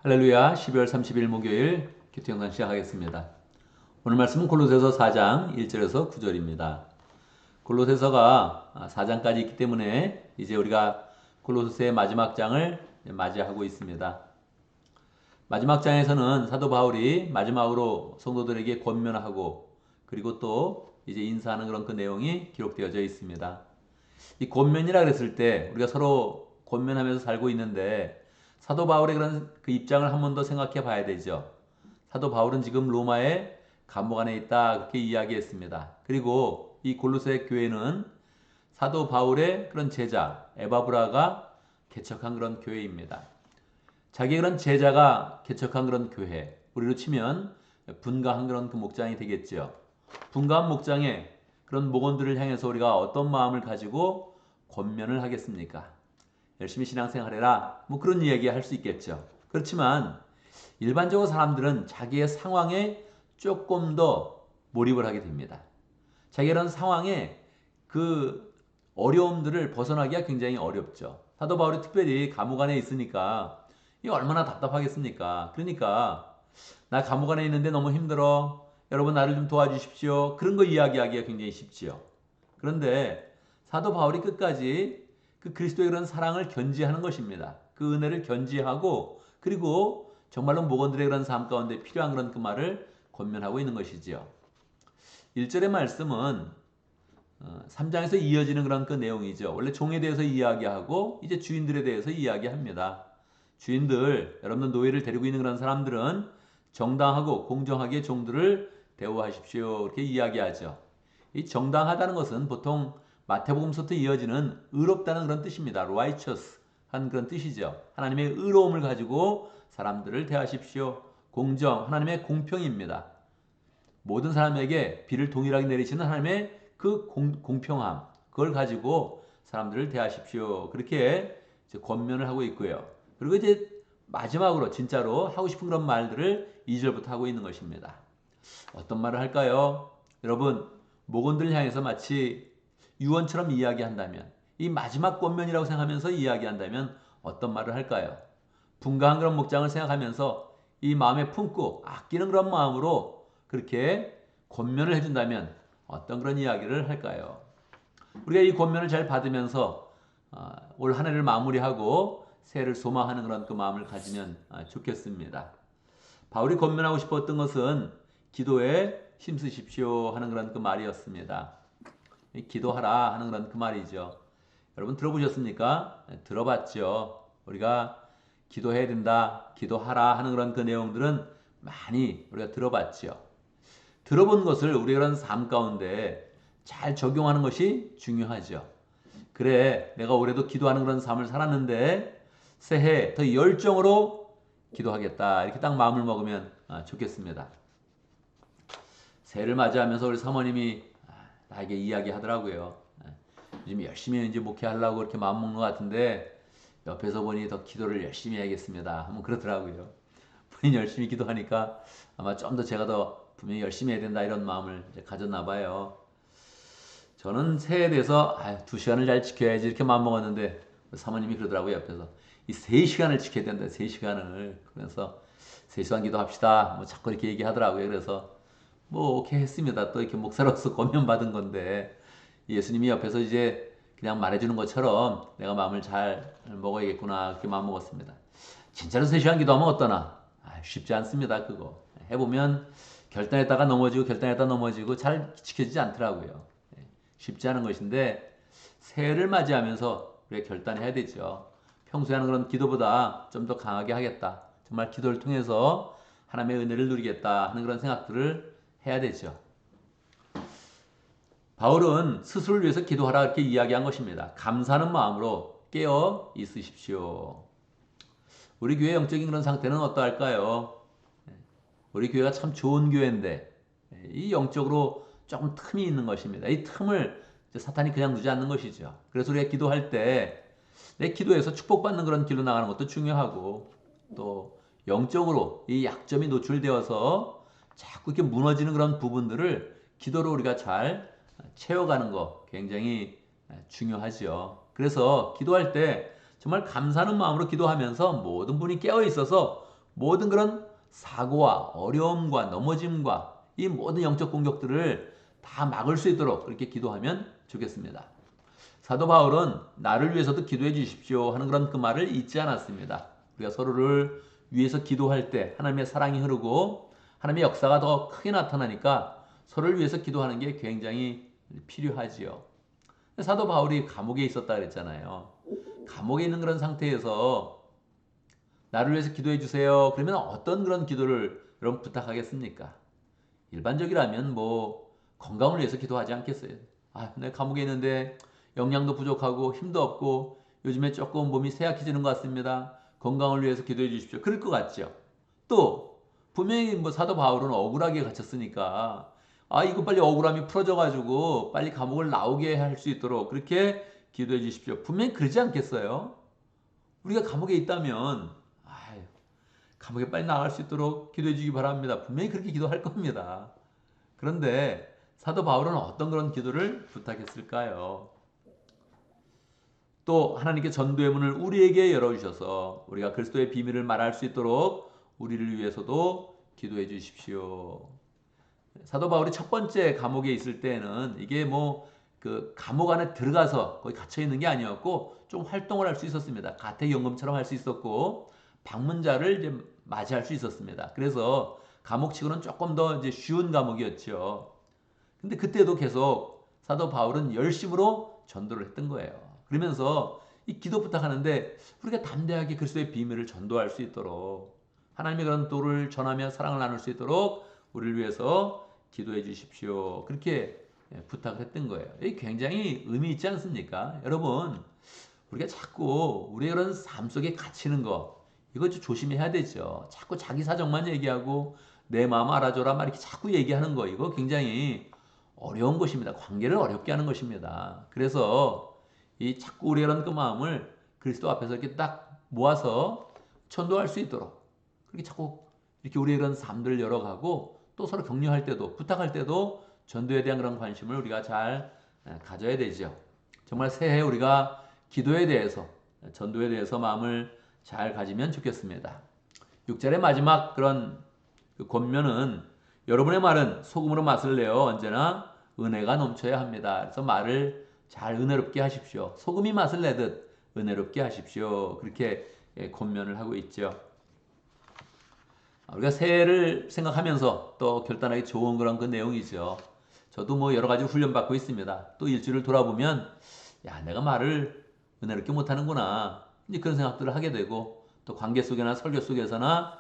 할렐루야. 12월 30일 목요일 기도 영상 시작하겠습니다. 오늘 말씀은 골로새서 4장 1절에서 9절입니다. 골로새서가 4장까지 있기 때문에 이제 우리가 골로새서의 마지막 장을 맞이하고 있습니다. 마지막 장에서는 사도 바울이 마지막으로 성도들에게 권면하고 그리고 또 이제 인사하는 그런 그 내용이 기록되어져 있습니다. 이 권면이라 그랬을 때 우리가 서로 권면하면서 살고 있는데 사도 바울의 그런 그 입장을 한 번 더 생각해 봐야 되죠. 사도 바울은 지금 로마의 감옥 안에 있다 그렇게 이야기했습니다. 그리고 이 골로새 교회는 사도 바울의 그런 제자 에바브라가 개척한 그런 교회입니다. 자기의 그런 제자가 개척한 그런 교회, 우리로 치면 분가한 그런 그 목장이 되겠죠. 분가한 목장에 그런 목원들을 향해서 우리가 어떤 마음을 가지고 권면을 하겠습니까? 열심히 신앙생활해라. 뭐 그런 이야기 할 수 있겠죠. 그렇지만 일반적으로 사람들은 자기의 상황에 조금 더 몰입을 하게 됩니다. 자기의 그런 상황에 그 어려움들을 벗어나기가 굉장히 어렵죠. 사도 바울이 특별히 감옥 안에 있으니까 이 얼마나 답답하겠습니까? 그러니까 나 감옥 안에 있는데 너무 힘들어. 여러분 나를 좀 도와주십시오. 그런 거 이야기하기가 굉장히 쉽지요. 그런데 사도 바울이 끝까지 그 그리스도의 그런 사랑을 견지하는 것입니다. 그 은혜를 견지하고 그리고 정말로 목원들의 그런 삶 가운데 필요한 그런 그 말을 권면하고 있는 것이지요. 1절의 말씀은 3장에서 이어지는 그런 그 내용이죠. 원래 종에 대해서 이야기하고 이제 주인들에 대해서 이야기합니다. 주인들, 여러분들 노예를 데리고 있는 그런 사람들은 정당하고 공정하게 종들을 대우하십시오. 이렇게 이야기하죠. 이 정당하다는 것은 보통 마태복음서부터 이어지는 의롭다는 그런 뜻입니다. righteous 한 그런 뜻이죠. 하나님의 의로움을 가지고 사람들을 대하십시오. 공정, 하나님의 공평입니다. 모든 사람에게 비를 동일하게 내리시는 하나님의 그 공평함, 그걸 가지고 사람들을 대하십시오. 그렇게 이제 권면을 하고 있고요. 그리고 이제 마지막으로 진짜로 하고 싶은 그런 말들을 2절부터 하고 있는 것입니다. 어떤 말을 할까요? 여러분, 목원들 향해서 마치 유언처럼 이야기한다면, 이 마지막 권면이라고 생각하면서 이야기한다면 어떤 말을 할까요? 분가한 그런 목장을 생각하면서 이 마음에 품고 아끼는 그런 마음으로 그렇게 권면을 해준다면 어떤 그런 이야기를 할까요? 우리가 이 권면을 잘 받으면서 올 한 해를 마무리하고 새해를 소망하는 그런 그 마음을 가지면 좋겠습니다. 바울이 권면하고 싶었던 것은 기도에 힘쓰십시오 하는 그런 그 말이었습니다. 기도하라 하는 그런 그 말이죠. 여러분 들어보셨습니까? 들어봤죠. 우리가 기도해야 된다, 기도하라 하는 그런 그 내용들은 많이 우리가 들어봤죠. 들어본 것을 우리의 그런 삶 가운데 잘 적용하는 것이 중요하죠. 그래, 내가 올해도 기도하는 그런 삶을 살았는데 새해 더 열정으로 기도하겠다. 이렇게 딱 마음을 먹으면 좋겠습니다. 새해를 맞이하면서 우리 사모님이 나에게 이야기하더라고요. 요즘 열심히 이제 목회하려고 이렇게 마음 먹는 것 같은데 옆에서 보니 더 기도를 열심히 해야겠습니다. 한번 그러더라고요. 본인 열심히 기도하니까 아마 좀 더 제가 더 분명히 열심히 해야 된다 이런 마음을 가졌나 봐요. 저는 새해에 대해서 2시간을 잘 지켜야지 이렇게 마음 먹었는데 사모님이 그러더라고요. 옆에서 이 3시간을 지켜야 된다. 3시간을. 그래서 3시간 기도합시다. 뭐 자꾸 이렇게 얘기하더라고요. 그래서 뭐 오케이 했습니다. 또 이렇게 목사로서 권면 받은 건데 예수님이 옆에서 이제 그냥 말해주는 것처럼 내가 마음을 잘 먹어야겠구나 그렇게 마음 먹었습니다. 진짜로 3시간 기도하면 어떠나? 쉽지 않습니다. 그거 해보면 결단했다가 넘어지고 결단했다가 넘어지고 잘 지켜지지 않더라고요. 쉽지 않은 것인데 새해를 맞이하면서 우리가 결단해야 되죠. 평소에 하는 그런 기도보다 좀 더 강하게 하겠다. 정말 기도를 통해서 하나님의 은혜를 누리겠다 하는 그런 생각들을 해야 되죠. 바울은 스스로를 위해서 기도하라 이렇게 이야기한 것입니다. 감사하는 마음으로 깨어 있으십시오. 우리 교회 영적인 그런 상태는 어떠할까요? 우리 교회가 참 좋은 교회인데 이 영적으로 조금 틈이 있는 것입니다. 이 틈을 사탄이 그냥 두지 않는 것이죠. 그래서 우리가 기도할 때 내 기도에서 축복받는 그런 길로 나가는 것도 중요하고 또 영적으로 이 약점이 노출되어서 자꾸 이렇게 무너지는 그런 부분들을 기도로 우리가 잘 채워가는 거 굉장히 중요하죠. 그래서 기도할 때 정말 감사하는 마음으로 기도하면서 모든 분이 깨어 있어서 모든 그런 사고와 어려움과 넘어짐과 이 모든 영적 공격들을 다 막을 수 있도록 그렇게 기도하면 좋겠습니다. 사도 바울은 나를 위해서도 기도해 주십시오 하는 그런 그 말을 잊지 않았습니다. 우리가 서로를 위해서 기도할 때 하나님의 사랑이 흐르고 하나님의 역사가 더 크게 나타나니까 서로를 위해서 기도하는 게 굉장히 필요하지요. 사도 바울이 감옥에 있었다 그랬잖아요. 감옥에 있는 그런 상태에서 나를 위해서 기도해 주세요. 그러면 어떤 그런 기도를 여러분 부탁하겠습니까? 일반적이라면 뭐 건강을 위해서 기도하지 않겠어요? 아, 내가 감옥에 있는데 영양도 부족하고 힘도 없고 요즘에 조금 몸이 쇠약해지는 것 같습니다. 건강을 위해서 기도해 주십시오. 그럴 것 같죠. 또 분명히 뭐 사도 바울은 억울하게 갇혔으니까 아, 이거 빨리 억울함이 풀어져 가지고 빨리 감옥을 나오게 할 수 있도록 그렇게 기도해 주십시오. 분명히 그러지 않겠어요? 우리가 감옥에 있다면 아유, 감옥에 빨리 나갈 수 있도록 기도해 주기 바랍니다. 분명히 그렇게 기도할 겁니다. 그런데 사도 바울은 어떤 그런 기도를 부탁했을까요? 또 하나님께 전도의 문을 우리에게 열어주셔서 우리가 그리스도의 비밀을 말할 수 있도록 우리를 위해서도 기도해 주십시오. 사도 바울이 첫 번째 감옥에 있을 때는 이게 뭐 그 감옥 안에 들어가서 거기 갇혀 있는 게 아니었고 좀 활동을 할 수 있었습니다. 가택연금처럼 할 수 있었고 방문자를 이제 맞이할 수 있었습니다. 그래서 감옥치고는 조금 더 이제 쉬운 감옥이었죠. 근데 그때도 계속 사도 바울은 열심으로 전도를 했던 거예요. 그러면서 이 기도 부탁하는데 우리가 담대하게 그리스도의 비밀을 전도할 수 있도록 하나님의 그런 도를 전하며 사랑을 나눌 수 있도록 우리를 위해서 기도해 주십시오. 그렇게 부탁을 했던 거예요. 이게 굉장히 의미 있지 않습니까? 여러분, 우리가 자꾸 우리의 그런 삶 속에 갇히는 거 이거 좀 조심해야 되죠. 자꾸 자기 사정만 얘기하고 내 마음 알아줘라 막 이렇게 자꾸 얘기하는 거 이거 굉장히 어려운 것입니다. 관계를 어렵게 하는 것입니다. 그래서 이 자꾸 우리의 그런 그 마음을 그리스도 앞에서 이렇게 딱 모아서 전도할 수 있도록 그렇게 자꾸 이렇게 우리의 그런 삶들을 열어가고 또 서로 격려할 때도 부탁할 때도 전도에 대한 그런 관심을 우리가 잘 가져야 되죠. 정말 새해 우리가 기도에 대해서 전도에 대해서 마음을 잘 가지면 좋겠습니다. 6절의 마지막 그런 그 권면은 여러분의 말은 소금으로 맛을 내어 언제나 은혜가 넘쳐야 합니다. 그래서 말을 잘 은혜롭게 하십시오. 소금이 맛을 내듯 은혜롭게 하십시오. 그렇게 권면을 하고 있죠. 우리가 새해를 생각하면서 또 결단하기 좋은 그런 그 내용이죠. 저도 뭐 여러 가지 훈련 받고 있습니다. 또 일주일을 돌아보면 야, 내가 말을 은혜롭게 못하는구나. 이제 그런 생각들을 하게 되고 또 관계 속이나 설교 속에서나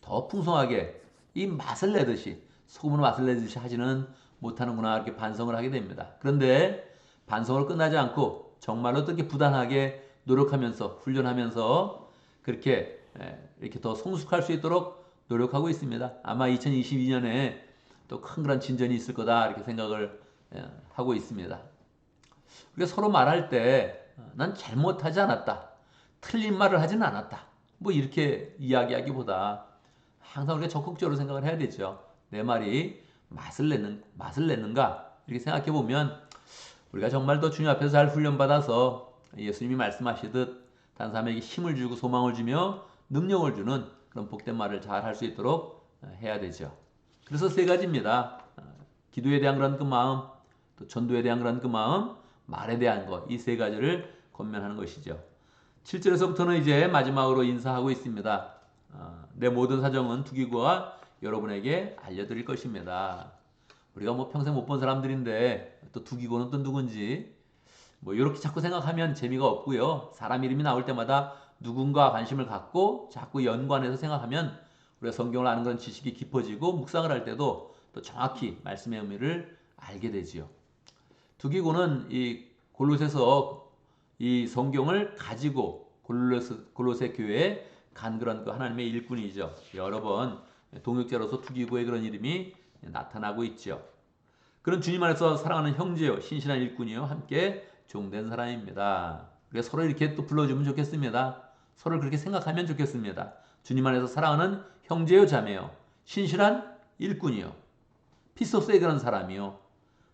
더 풍성하게 이 맛을 내듯이 소금으로 맛을 내듯이 하지는 못하는구나 이렇게 반성을 하게 됩니다. 그런데 반성을 끝나지 않고 정말로 이렇게 부단하게 노력하면서 훈련하면서 그렇게 이렇게 더 성숙할 수 있도록 노력하고 있습니다. 아마 2022년에 또 큰 그런 진전이 있을 거다 이렇게 생각을 하고 있습니다. 우리가 서로 말할 때 난 잘못하지 않았다. 틀린 말을 하지는 않았다. 뭐 이렇게 이야기하기보다 항상 우리가 적극적으로 생각을 해야 되죠. 내 말이 맛을 냈는가? 이렇게 생각해 보면 우리가 정말 더 주님 앞에서 잘 훈련받아서 예수님이 말씀하시듯 다른 사람에게 힘을 주고 소망을 주며 능력을 주는 그런 복된 말을 잘 할 수 있도록 해야 되죠. 그래서 세 가지입니다. 기도에 대한 그런 그 마음, 또 전도에 대한 그런 그 마음, 말에 대한 것, 이 세 가지를 권면하는 것이죠. 7절에서부터는 이제 마지막으로 인사하고 있습니다. 내 모든 사정은 투기고와 여러분에게 알려드릴 것입니다. 우리가 뭐 평생 못 본 사람들인데 또 투기고는 또 누군지 뭐 이렇게 자꾸 생각하면 재미가 없고요. 사람 이름이 나올 때마다 누군가 관심을 갖고 자꾸 연관해서 생각하면 우리가 성경을 아는 그런 지식이 깊어지고 묵상을 할 때도 또 정확히 말씀의 의미를 알게 되지요. 두기고는 이 골로새서 이 성경을 가지고 골로새 교회에 간 그런 그 하나님의 일꾼이죠. 여러 번 동역자로서 투기고의 그런 이름이 나타나고 있죠. 그런 주님 안에서 사랑하는 형제요, 신실한 일꾼이요, 함께 종된 사람입니다. 그래서 서로 이렇게 또 불러주면 좋겠습니다. 서로를 그렇게 생각하면 좋겠습니다. 주님 안에서 사랑하는 형제요, 자매요, 신실한 일꾼이요, 피소스의 그런 사람이요,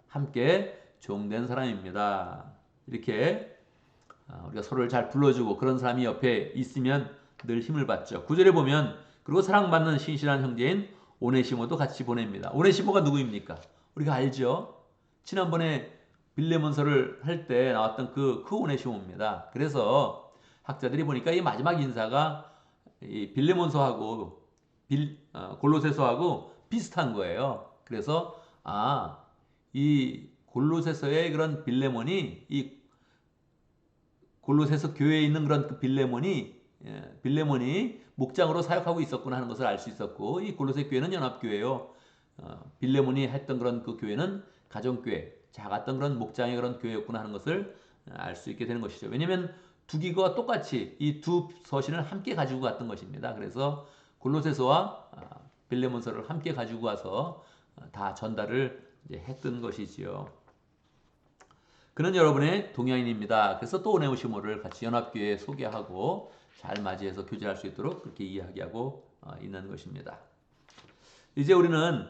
함께 종된 사람입니다. 이렇게 우리가 서로를 잘 불러주고 그런 사람이 옆에 있으면 늘 힘을 받죠. 9절에 보면 그리고 사랑받는 신실한 형제인 오네시모도 같이 보냅니다. 오네시모가 누구입니까? 우리가 알죠? 지난번에 빌레몬서를 할 때 나왔던 그 오네시모입니다. 그래서 학자들이 보니까 이 마지막 인사가 이 빌레몬서하고 골로새서하고 비슷한 거예요. 그래서 이 골로새서의 그런 빌레몬이 이 골로새서 교회에 있는 그런 그 빌레몬이 목장으로 사역하고 있었구나 하는 것을 알 수 있었고, 이 골로새 교회는 연합교회요. 빌레몬이 했던 그런 그 교회는 가정교회, 작았던 그런 목장의 그런 교회였구나 하는 것을 알 수 있게 되는 것이죠. 왜냐하면 두 기가 똑같이 이 두 서신을 함께 가지고 갔던 것입니다. 그래서 골로새서와 빌레몬서를 함께 가지고 가서 다 전달을 했던 것이지요. 그는 여러분의 동양인입니다. 그래서 또 오네시모를 같이 연합교회에 소개하고 잘 맞이해서 교제할 수 있도록 그렇게 이야기하고 있는 것입니다. 이제 우리는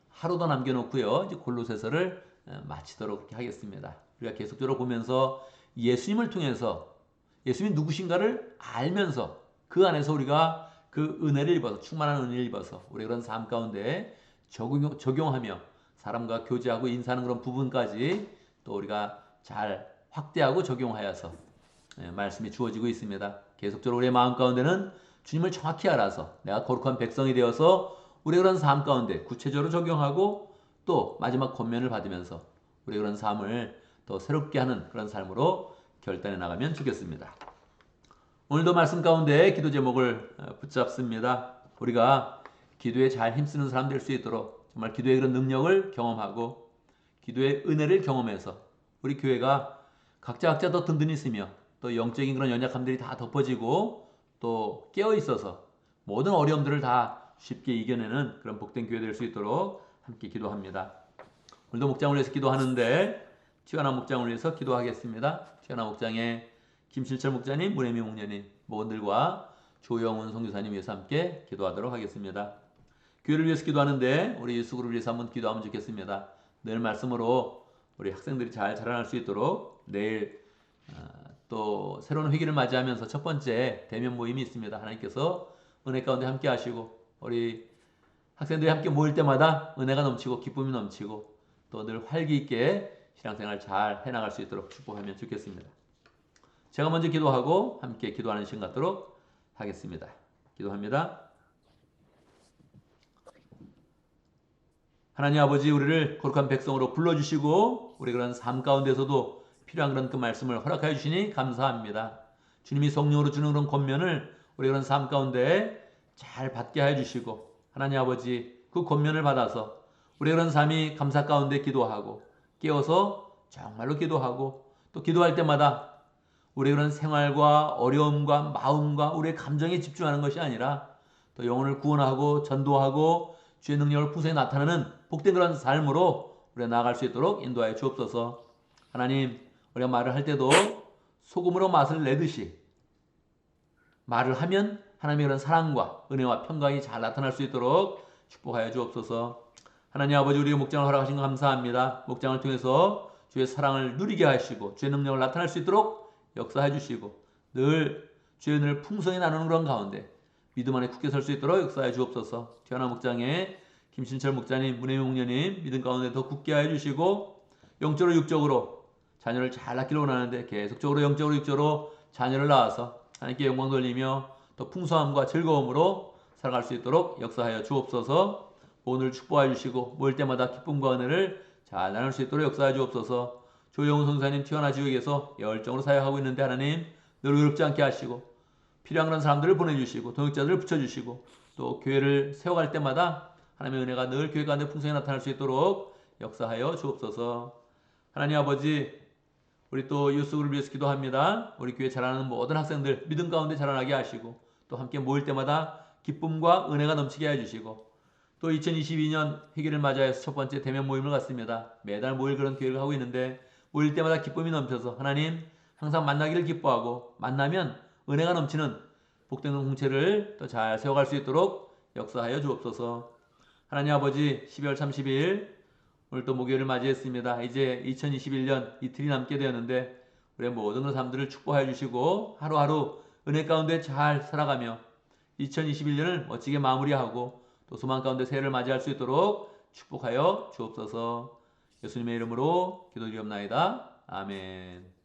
하루 더 남겨놓고요. 이제 골로새서를 마치도록 그렇게 하겠습니다. 우리가 계속적으로 보면서 예수님을 통해서 예수님이 누구신가를 알면서 그 안에서 우리가 그 은혜를 입어서 충만한 은혜를 입어서 우리 그런 삶 가운데 적용하며 사람과 교제하고 인사하는 그런 부분까지 또 우리가 잘 확대하고 적용하여서 말씀이 주어지고 있습니다. 계속적으로 우리의 마음 가운데는 주님을 정확히 알아서 내가 거룩한 백성이 되어서 우리의 그런 삶 가운데 구체적으로 적용하고 또 마지막 권면을 받으면서 우리의 그런 삶을 더 새롭게 하는 그런 삶으로 결단해 나가면 좋겠습니다. 오늘도 말씀 가운데 기도 제목을 붙잡습니다. 우리가 기도에 잘 힘쓰는 사람 될 수 있도록 정말 기도의 그런 능력을 경험하고 기도의 은혜를 경험해서 우리 교회가 각자 더 든든히 있으며 또 영적인 그런 연약함들이 다 덮어지고 또 깨어 있어서 모든 어려움들을 다 쉽게 이겨내는 그런 복된 교회 될 수 있도록 함께 기도합니다. 오늘도 목장을 위해서 기도하는데 튀어나온 목장을 위해서 기도하겠습니다. 튀어나온 목장의 김실철 목자님, 문혜미 목녀님 모건들과 조영훈 선교사님 위해서 함께 기도하도록 하겠습니다. 교회를 위해서 기도하는데 우리 유수그룹을 위해서 한번 기도하면 좋겠습니다. 늘 말씀으로 우리 학생들이 잘 자라날 수 있도록 내일 또 새로운 회기를 맞이하면서 첫 번째 대면 모임이 있습니다. 하나님께서 은혜 가운데 함께 하시고 우리 학생들이 함께 모일 때마다 은혜가 넘치고 기쁨이 넘치고 또 늘 활기 있게 신앙생활 잘 해나갈 수 있도록 축복하면 좋겠습니다. 제가 먼저 기도하고 함께 기도하는 시간 갖도록 하겠습니다. 기도합니다. 하나님 아버지, 우리를 거룩한 백성으로 불러주시고 우리 그런 삶 가운데서도 필요한 그런 그 말씀을 허락하여 주시니 감사합니다. 주님이 성령으로 주는 그런 권면을 우리 그런 삶 가운데 잘 받게 하여 주시고 하나님 아버지, 그 권면을 받아서 우리 그런 삶이 감사 가운데 기도하고 깨어서 정말로 기도하고 또 기도할 때마다 우리 그런 생활과 어려움과 마음과 우리의 감정에 집중하는 것이 아니라 또 영혼을 구원하고 전도하고 주의 능력을 풍성히 나타내는 복된 그런 삶으로 우리가 나아갈 수 있도록 인도하여 주옵소서. 하나님, 우리가 말을 할 때도 소금으로 맛을 내듯이 말을 하면 하나님의 그런 사랑과 은혜와 평강이 잘 나타날 수 있도록 축복하여 주옵소서. 하나님 아버지, 우리의 목장을 허락하신 것 감사합니다. 목장을 통해서 주의 사랑을 누리게 하시고 주의 능력을 나타낼 수 있도록 역사해 주시고 늘 주의 은혜를 풍성히 나누는 그런 가운데 믿음 안에 굳게 설 수 있도록 역사해 주옵소서. 튀어나온 목장에 김신철 목자님, 문혜미 목녀님 믿음 가운데 더 굳게 하여 주시고 영적으로 육적으로 자녀를 잘 낳기를 원하는데 계속적으로 영적으로 육적으로 자녀를 낳아서 하나님께 영광 돌리며 또 풍성함과 즐거움으로 살아갈 수 있도록 역사하여 주옵소서. 오늘 축복하여 주시고 모일 때마다 기쁨과 은혜를 잘 나눌 수 있도록 역사하여 주옵소서. 조영훈 선사님 튀어나 지역에서 열정으로 사역하고 있는데 하나님 늘 외롭지 않게 하시고 필요한 그런 사람들을 보내주시고 동역자들을 붙여주시고 또 교회를 세워갈 때마다 하나님의 은혜가 늘 교회 가운데 풍성히 나타날 수 있도록 역사하여 주옵소서. 하나님 아버지, 우리 또 유스그룹을 위해서 기도합니다. 우리 교회 자라는 모든 학생들 믿음 가운데 자라나게 하시고 또 함께 모일 때마다 기쁨과 은혜가 넘치게 해주시고 또 2022년 회기를 맞이해서 첫 번째 대면 모임을 갖습니다. 매달 모일 그런 교회를 하고 있는데 모일 때마다 기쁨이 넘쳐서 하나님 항상 만나기를 기뻐하고 만나면 은혜가 넘치는 복된 공동체를 또 잘 세워갈 수 있도록 역사하여 주옵소서. 하나님 아버지, 12월 30일 오늘 또 목요일을 맞이했습니다. 이제 2021년 이틀이 남게 되었는데 우리의 모든 사람들을 축복하여 주시고 하루하루 은혜 가운데 잘 살아가며 2021년을 멋지게 마무리하고 또 소망 가운데 새해를 맞이할 수 있도록 축복하여 주옵소서. 예수님의 이름으로 기도드리옵나이다. 아멘.